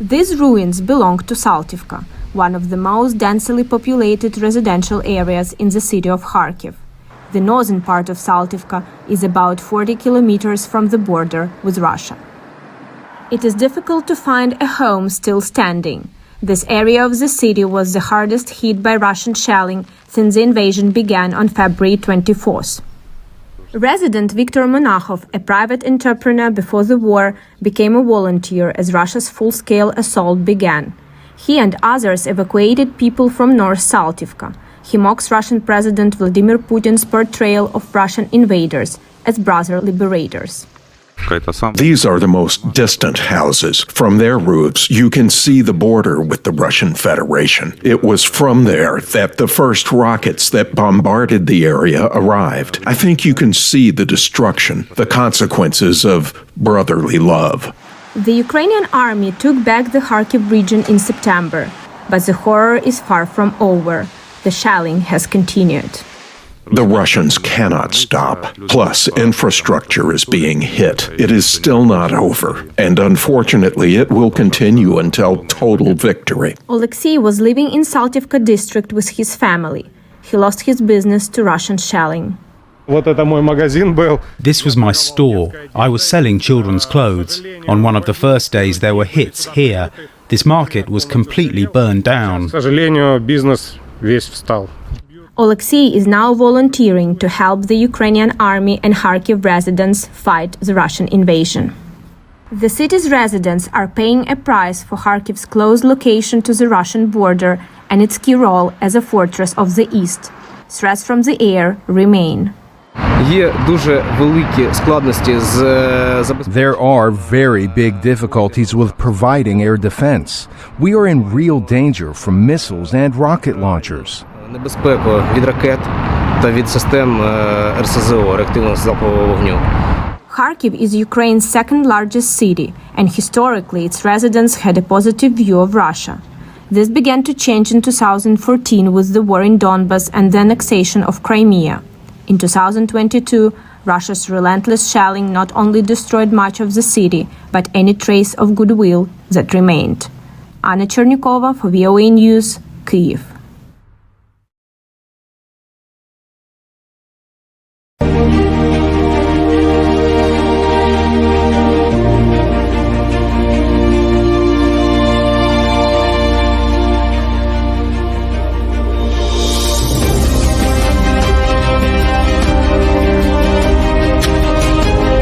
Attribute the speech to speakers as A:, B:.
A: These ruins belong to Saltivka, one of the most densely populated residential areas in the city of Kharkiv. The northern part of Saltivka is about 40 kilometers from the border with Russia. It is difficult to find a home still standing. This area of the city was the hardest hit by Russian shelling since the invasion began on February 24th. Resident Viktor Monakhov, a private entrepreneur before the war, became a volunteer as Russia's full-scale assault began. He and others evacuated people from North Saltivka. He mocks Russian President Vladimir Putin's portrayal of Russian invaders as brother liberators.
B: These are the most distant houses. From their roofs, you can see the border with the Russian Federation. It was from there that the first rockets that bombarded the area arrived. I think you can see the destruction, the consequences of brotherly love.
A: The Ukrainian army took back the Kharkiv region in September, but the horror is far from over. The shelling has continued.
B: The Russians cannot stop. Plus, infrastructure is being hit. It is still not over. And unfortunately, it will continue until total victory.
A: Alexei was living in Saltivka district with his family. He lost his business to Russian shelling.
C: This was my store. I was selling children's clothes. On one of the first days, there were hits here. This market was completely burned down.
A: Alexei is now volunteering to help the Ukrainian army and Kharkiv residents fight the Russian invasion. The city's residents are paying a price for Kharkiv's close location to the Russian border and its key role as a fortress of the east. Threats from the air remain.
D: There are very big difficulties with providing air defense. We are in real danger from missiles and rocket launchers.
A: Kharkiv is Ukraine's second largest city, and historically its residents had a positive view of Russia. This began to change in 2014 with the war in Donbas and the annexation of Crimea. In 2022, Russia's relentless shelling not only destroyed much of the city, but any trace of goodwill that remained. Chernikova for VOA News, Kyiv.